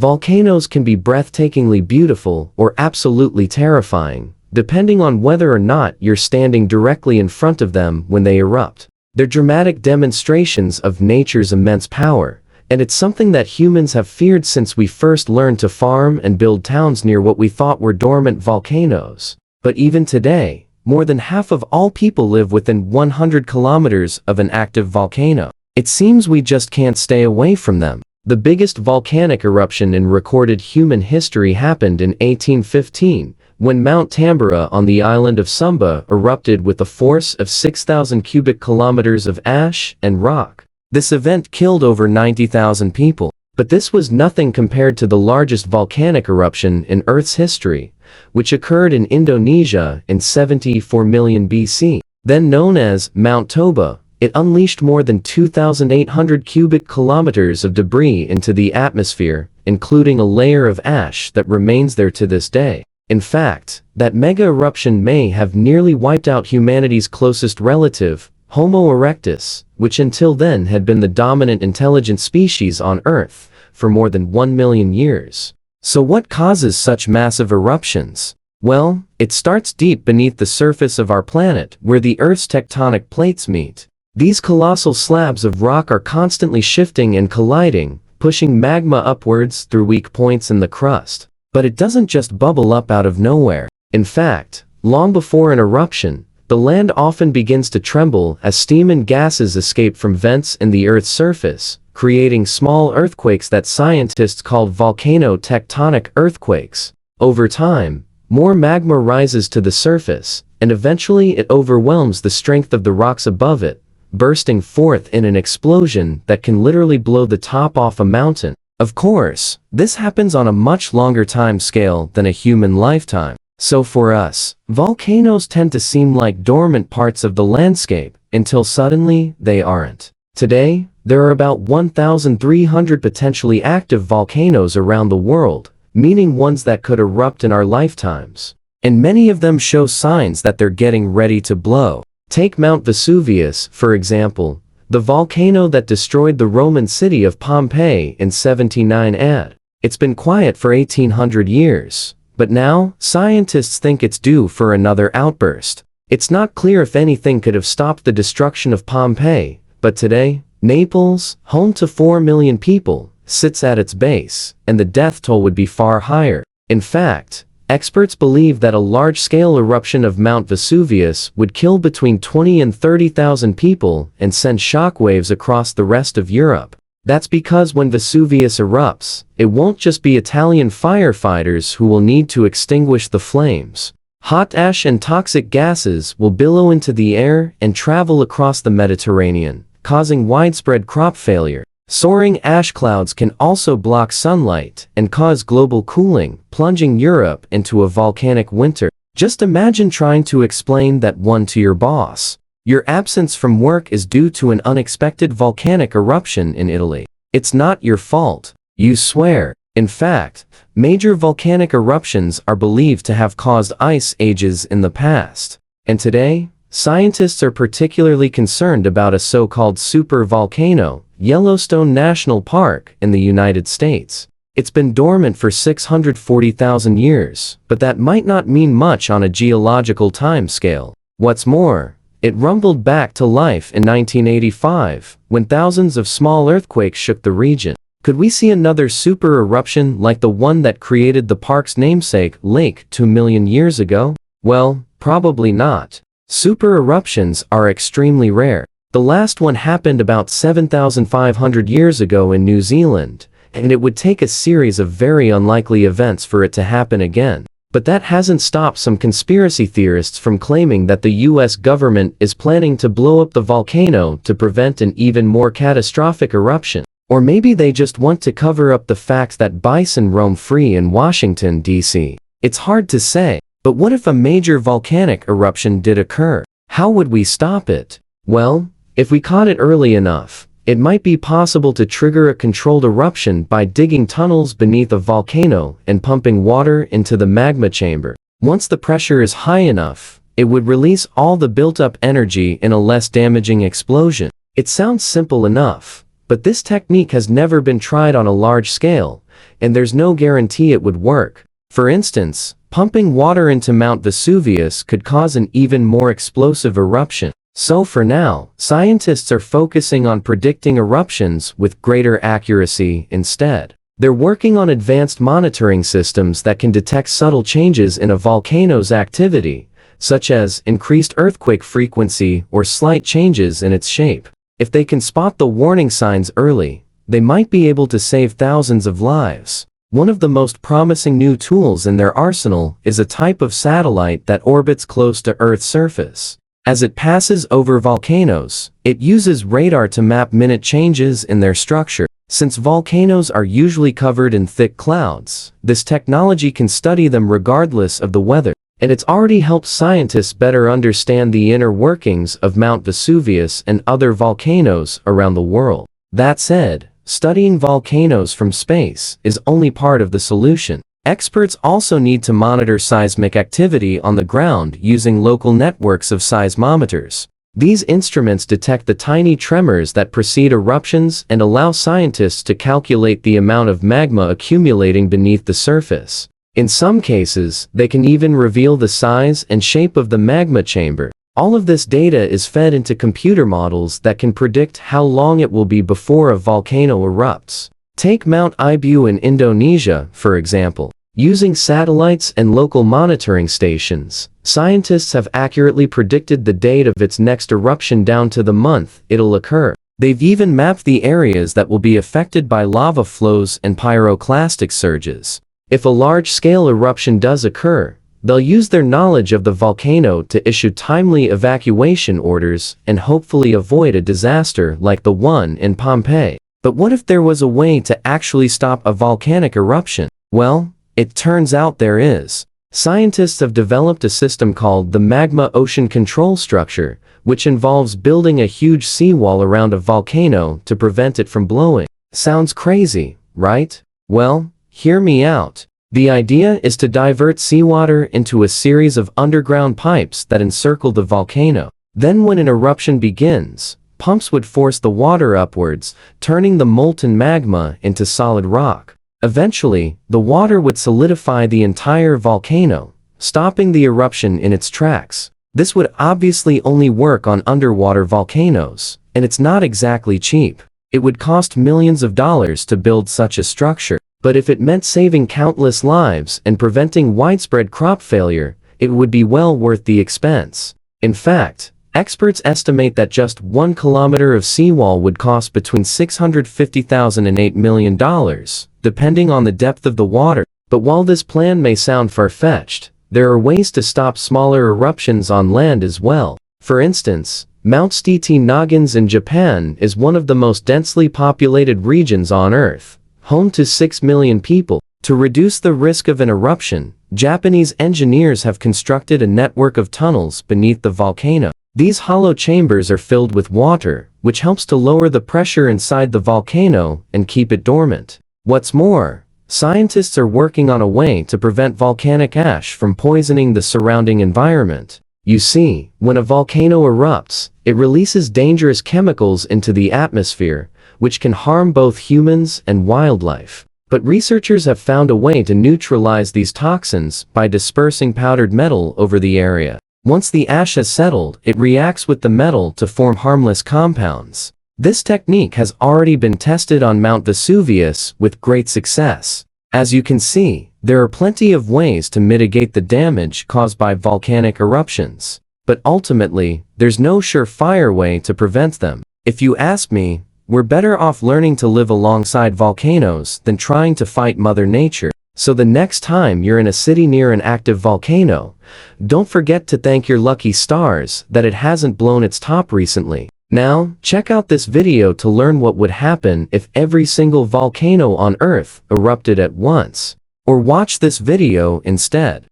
Volcanoes can be breathtakingly beautiful or absolutely terrifying, depending on whether or not you're standing directly in front of them when they erupt. They're dramatic demonstrations of nature's immense power, and it's something that humans have feared since we first learned to farm and build towns near what we thought were dormant volcanoes. But even today, more than half of all people live within 100 kilometers of an active volcano. It seems we just can't stay away from them. The biggest volcanic eruption in recorded human history happened in 1815, when Mount Tambora on the island of Sumba erupted with a force of 6,000 cubic kilometers of ash and rock. This event killed over 90,000 people. But this was nothing compared to the largest volcanic eruption in Earth's history, which occurred in Indonesia in 74 million BC. Then known as Mount Toba, it unleashed more than 2,800 cubic kilometers of debris into the atmosphere, including a layer of ash that remains there to this day. In fact, that mega eruption may have nearly wiped out humanity's closest relative, Homo erectus, which until then had been the dominant intelligent species on Earth for more than 1 million years. So what causes such massive eruptions? Well, it starts deep beneath the surface of our planet, where the Earth's tectonic plates meet. These colossal slabs of rock are constantly shifting and colliding, pushing magma upwards through weak points in the crust. But it doesn't just bubble up out of nowhere. In fact, long before an eruption, the land often begins to tremble as steam and gases escape from vents in the Earth's surface, creating small earthquakes that scientists call volcano-tectonic earthquakes. Over time, more magma rises to the surface, and eventually it overwhelms the strength of the rocks above it, bursting forth in an explosion that can literally blow the top off a mountain. Of course, this happens on a much longer time scale than a human lifetime. So for us, volcanoes tend to seem like dormant parts of the landscape, until suddenly they aren't. Today, there are about 1,300 potentially active volcanoes around the world, meaning ones that could erupt in our lifetimes. And many of them show signs that they're getting ready to blow. Take Mount Vesuvius, for example, the volcano that destroyed the Roman city of Pompeii in 79 AD. It's been quiet for 1,800 years, but now, scientists think it's due for another outburst. It's not clear if anything could have stopped the destruction of Pompeii, but today, Naples, home to 4 million people, sits at its base, and the death toll would be far higher. In fact, experts believe that a large-scale eruption of Mount Vesuvius would kill between 20 and 30,000 people and send shockwaves across the rest of Europe. That's because when Vesuvius erupts, it won't just be Italian firefighters who will need to extinguish the flames. Hot ash and toxic gases will billow into the air and travel across the Mediterranean, causing widespread crop failure. Soaring ash clouds can also block sunlight and cause global cooling, plunging Europe into a volcanic winter. Just imagine trying to explain that one to your boss. Your absence from work is due to an unexpected volcanic eruption in Italy. It's not your fault, you swear. In fact, major volcanic eruptions are believed to have caused ice ages in the past. And today, scientists are particularly concerned about a so-called supervolcano, Yellowstone National Park in the United States. It's been dormant for 640,000 years, but that might not mean much on a geological timescale. What's more, it rumbled back to life in 1985, when thousands of small earthquakes shook the region. Could we see another super eruption like the one that created the park's namesake lake 2 million years ago? Well, probably not. Super eruptions are extremely rare. The last one happened about 7,500 years ago in New Zealand, and it would take a series of very unlikely events for it to happen again. But that hasn't stopped some conspiracy theorists from claiming that the US government is planning to blow up the volcano to prevent an even more catastrophic eruption. Or maybe they just want to cover up the fact that bison roam free in Washington, D.C. It's hard to say, but what if a major volcanic eruption did occur? How would we stop it? Well, if we caught it early enough, it might be possible to trigger a controlled eruption by digging tunnels beneath a volcano and pumping water into the magma chamber. Once the pressure is high enough, it would release all the built-up energy in a less damaging explosion. It sounds simple enough, But this technique has never been tried on a large scale, and there's no guarantee it would work. For instance, pumping water into Mount Vesuvius could cause an even more explosive eruption. So for now, scientists are focusing on predicting eruptions with greater accuracy instead. They're working on advanced monitoring systems that can detect subtle changes in a volcano's activity, such as increased earthquake frequency or slight changes in its shape. If they can spot the warning signs early, they might be able to save thousands of lives. One of the most promising new tools in their arsenal is a type of satellite that orbits close to Earth's surface. As it passes over volcanoes, it uses radar to map minute changes in their structure. Since volcanoes are usually covered in thick clouds, this technology can study them regardless of the weather, and it's already helped scientists better understand the inner workings of Mount Vesuvius and other volcanoes around the world. That said, studying volcanoes from space is only part of the solution. Experts also need to monitor seismic activity on the ground using local networks of seismometers. These instruments detect the tiny tremors that precede eruptions and allow scientists to calculate the amount of magma accumulating beneath the surface. In some cases, they can even reveal the size and shape of the magma chamber. All of this data is fed into computer models that can predict how long it will be before a volcano erupts. Take Mount Ibu in Indonesia, for example. Using satellites and local monitoring stations, scientists have accurately predicted the date of its next eruption down to the month it'll occur. They've even mapped the areas that will be affected by lava flows and pyroclastic surges. If a large-scale eruption does occur, they'll use their knowledge of the volcano to issue timely evacuation orders and hopefully avoid a disaster like the one in Pompeii. But what if there was a way to actually stop a volcanic eruption? Well, it turns out there is. Scientists have developed a system called the Magma Ocean Control Structure, which involves building a huge seawall around a volcano to prevent it from blowing. Sounds crazy, right? Well, hear me out. The idea is to divert seawater into a series of underground pipes that encircle the volcano. Then when an eruption begins, pumps would force the water upwards, turning the molten magma into solid rock. Eventually, the water would solidify the entire volcano, stopping the eruption in its tracks. This would obviously only work on underwater volcanoes, and it's not exactly cheap. It would cost millions of dollars to build such a structure. But if it meant saving countless lives and preventing widespread crop failure, it would be well worth the expense. In fact, experts estimate that just 1 kilometer of seawall would cost between $650,000 and $8 million, depending on the depth of the water. But while this plan may sound far-fetched, there are ways to stop smaller eruptions on land as well. For instance, Mount Nagans in Japan is one of the most densely populated regions on Earth, home to 6 million people. To reduce the risk of an eruption, Japanese engineers have constructed a network of tunnels beneath the volcano. These hollow chambers are filled with water, which helps to lower the pressure inside the volcano and keep it dormant. What's more, scientists are working on a way to prevent volcanic ash from poisoning the surrounding environment. You see, when a volcano erupts, it releases dangerous chemicals into the atmosphere, which can harm both humans and wildlife. But researchers have found a way to neutralize these toxins by dispersing powdered metal over the area. Once the ash has settled, it reacts with the metal to form harmless compounds. This technique has already been tested on Mount Vesuvius with great success. As you can see, there are plenty of ways to mitigate the damage caused by volcanic eruptions. But ultimately, there's no surefire way to prevent them. If you ask me, we're better off learning to live alongside volcanoes than trying to fight Mother Nature. So the next time you're in a city near an active volcano, don't forget to thank your lucky stars that it hasn't blown its top recently. Now, check out this video to learn what would happen if every single volcano on Earth erupted at once. Or watch this video instead.